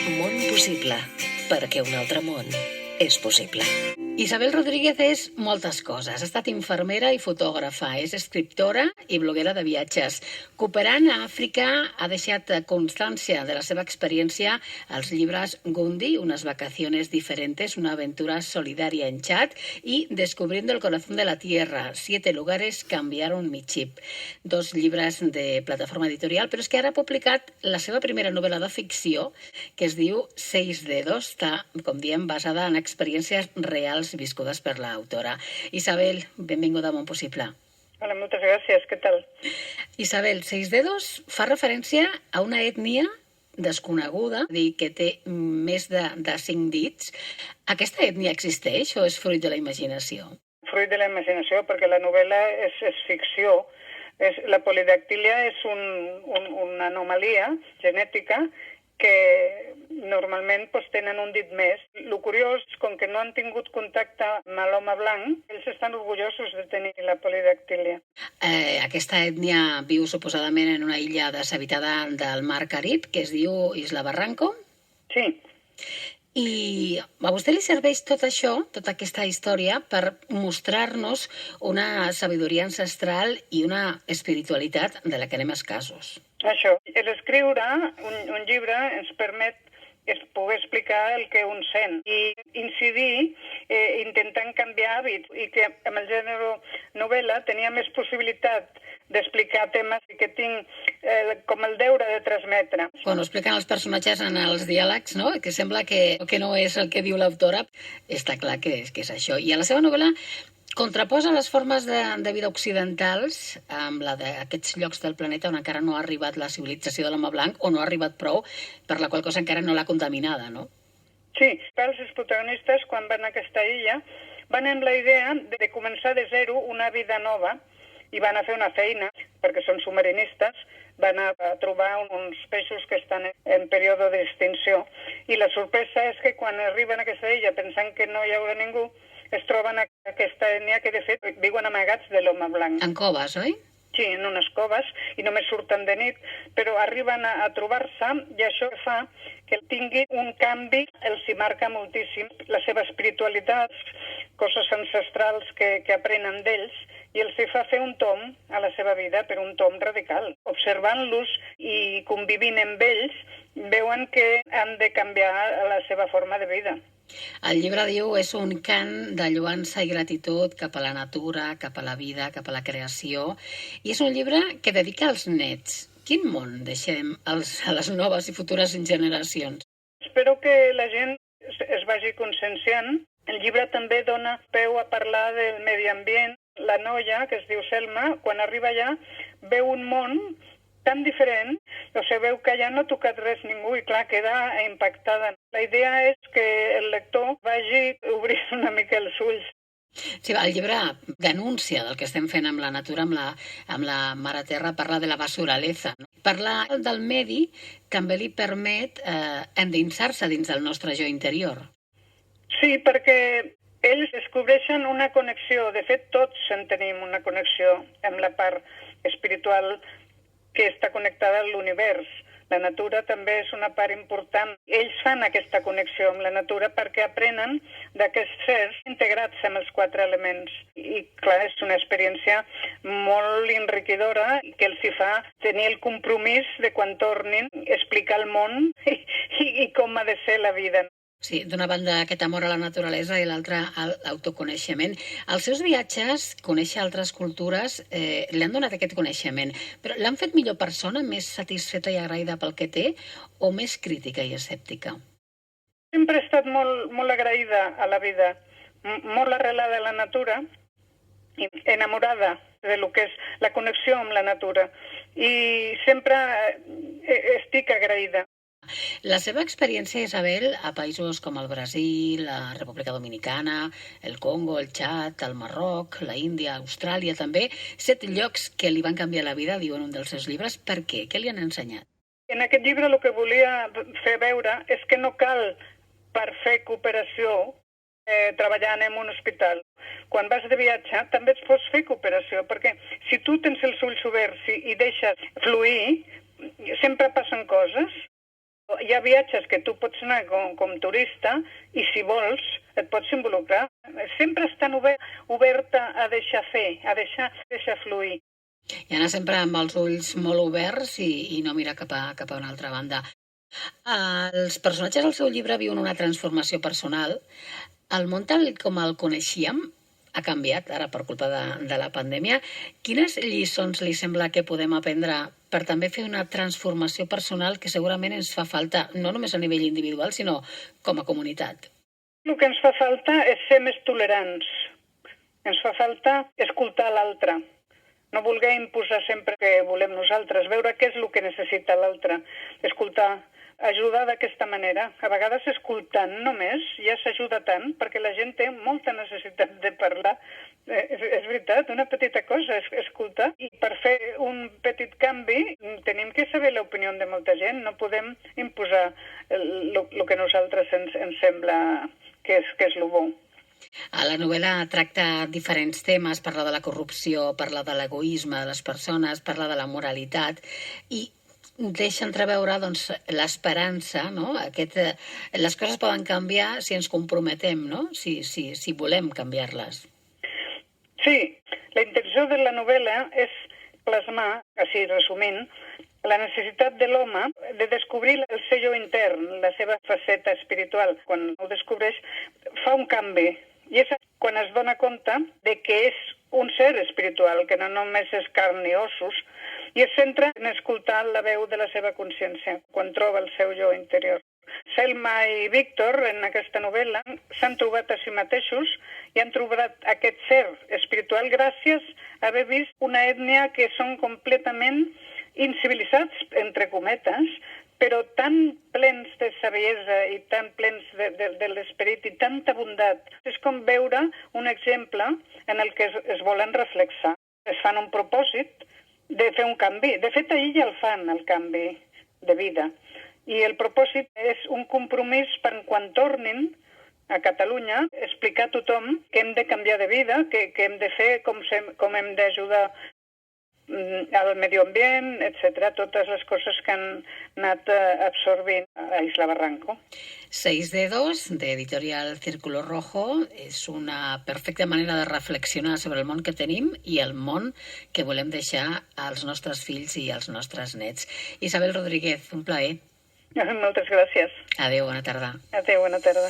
Món possible, perquè un altre món és possible. Isabel Rodríguez és moltes coses. Ha estat infermera i fotògrafa, és escriptora i bloguera de viatges. Cooperant a Àfrica, ha deixat constància de la seva experiència als llibres Gundi, unes vacaciones diferentes, una aventura solidaria en Chad, i Descubriendo el corazón de la tierra, 7 lugares cambiaron mi chip. 2 llibres de plataforma editorial, però és que ara ha publicat la seva primera novel·la de ficció, que es diu Seis dedos, està, com diem, basada en experiències reals viscudes per l'autora. Isabel, benvinguda a Món Possible. Hola, moltes gràcies, què tal? Isabel, Seis dedos fa referència a una ètnia desconeguda, dir que té més de 5 dits. Aquesta ètnia existeix o és fruit de la imaginació? Fruit de la imaginació, perquè la novel·la és ficció. La polidactília és una anomalia genètica que normalment tenen un dit més. El curiós, com que no han tingut contacte amb l'home blanc, ells estan orgullosos de tenir la polidactília. Aquesta ètnia viu suposadament en una illa deshabitada del mar Carib, que es diu Isla Barranco. Sí. I a vostè li serveix tot això, tota aquesta història, per mostrar-nos una sabidoria ancestral i una espiritualitat de la que anem escassos. Això. L'escriure un llibre ens permet poder explicar el que un sent i incidir intentant canviar hàbits, i que amb el gènere novel·la tenia més possibilitat d'explicar temes que tinc com el deure de transmetre. Quan ho expliquen els personatges en els diàlegs, no? Que sembla que no és el que diu l'autora, està clar que és això. I a la seva novel·la contraposa les formes de vida occidentals amb la d'aquests llocs del planeta on encara no ha arribat la civilització de l'home blanc, o no ha arribat prou, per la qual cosa encara no l'ha contaminada, no? Sí, els protagonistes, quan van a aquesta illa, van amb la idea de començar de zero una vida nova, i van a fer una feina, perquè són submarinistes, van a trobar uns peixos que estan en període d'extinció, i la sorpresa és que quan arriben a aquesta illa pensant que no hi haurà ningú, es troben aquesta ètnia que de fet viuen amagats de l'home blanc. En coves, oi? Sí, en unes coves, i només surten de nit, però arriben a trobar-se, i això fa que tingui un canvi, els hi marca moltíssim la seva espiritualitat, coses ancestrals que aprenen d'ells, i els hi fa fer un tomb a la seva vida, però un tomb radical. Observant-los i convivint amb ells, veuen que han de canviar la seva forma de vida. El llibre diu és un cant de lloança i gratitud cap a la natura, cap a la vida, cap a la creació, i és un llibre que dedica als nets. Quin món deixem a les noves i futures generacions? Espero que la gent es vagi conscienciant. El llibre també dona peu a parlar del medi ambient. La noia, que es diu Selma, quan arriba allà, veu un món tan diferent, o sigui, veu que allà no ha tocat res ningú i, clar, queda impactada. La idea és que el lector vagi obrint una mica els ulls. Sí, el llibre denuncia del que estem fent amb la natura, amb la mare terra, parla de la basuraleza. Parlar del medi també li permet endinsar-se dins del nostre jo interior. Sí, perquè ells descobreixen una connexió. De fet, tots en tenim una connexió amb la part espiritual que està connectada a l'univers. La natura també és una part important. Ells fan aquesta connexió amb la natura perquè aprenen d'aquests sers integrats amb els 4 elements. I, clar, és una experiència molt enriquidora que els hi fa tenir el compromís de, quan tornin, explicar el món i com ha de ser la vida. Sí, d'una banda aquest amor a la naturalesa i l'altra a l'autoconeixement. Als seus viatges, conèixer altres cultures, li han donat aquest coneixement, però l'han fet millor persona, més satisfeta i agraïda pel que té, o més crítica i escèptica? Sempre he estat molt agraïda a la vida, molt arrelada a la natura, i enamorada de lo que és la connexió amb la natura, i sempre estic agraïda. La seva experiència, Isabel, a països com el Brasil, la República Dominicana, el Congo, el Txad, el Marroc, la Índia, Austràlia també, 7 llocs que li van canviar la vida, diu en un dels seus llibres. Per què? Què li han ensenyat? En aquest llibre el que volia fer veure és que no cal, per fer cooperació, treballant en un hospital. Quan vas de viatge també et pots fer cooperació, perquè si tu tens els ulls oberts i deixes fluir, sempre passen coses. Hi ha viatges que tu pots anar com turista i, si vols, et pots involucrar. Sempre estan oberta a deixar fer, a deixar fluir. I anar sempre amb els ulls molt oberts i no mirar cap a una altra banda. Els personatges del seu llibre viuen una transformació personal. El món tal com el coneixíem ha canviat ara per culpa de la pandèmia. Quines lliçons li sembla que podem aprendre per també fer una transformació personal que segurament ens fa falta, no només a nivell individual, sinó com a comunitat? El que ens fa falta és ser més tolerants. Ens fa falta escoltar l'altre. No voler imposar sempre que volem nosaltres, veure què és el que necessita l'altre, escoltar, ajudar d'aquesta manera. A vegades escoltant només ja s'ajuda tant, perquè la gent té molta necessitat de parlar. És veritat, una petita cosa és escoltar. I per fer un petit canvi tenim que saber l'opinió de molta gent. No podem imposar el que a nosaltres ens sembla que és el bo. La novel·la tracta diferents temes, parla de la corrupció, parla de l'egoisme de les persones, parla de la moralitat i deixa entreveure doncs, l'esperança, no? Les coses poden canviar si ens comprometem, no? Si volem canviar-les. Sí, la intenció de la novel·la és plasmar, així resumint, la necessitat de l'home de descobrir el seu jo intern, la seva faceta espiritual. Quan ho descobreix, fa un canvi. I és quan es dona compte de que és un ser espiritual, que no només és carn i ossos, i es centra en escoltar la veu de la seva consciència, quan troba el seu jo interior. Selma i Víctor, en aquesta novel·la, s'han trobat a si mateixos i han trobat aquest ser espiritual gràcies a haver vist una ètnia que són completament incivilitzats, entre cometes, però tan plens de saviesa i tan plens de l'esperit i tanta bondat. És com veure un exemple en el que es volen reflexar. Es fan un propòsit de fer un canvi. De fet, ahir ja el fan, el canvi de vida. I el propòsit és un compromís per quan tornin a Catalunya, explicar a tothom que hem de canviar de vida, que hem de fer, com hem d'ajudar al medi ambient, etc. Totes les coses que han anat absorbint a Isla Barranco. 6 dedos, de Editorial Círculo Rojo, és una perfecta manera de reflexionar sobre el món que tenim i el món que volem deixar als nostres fills i als nostres nets. Isabel Rodríguez, un plaer. Moltes gràcies. Adéu, bona tarda. Adéu, bona tarda.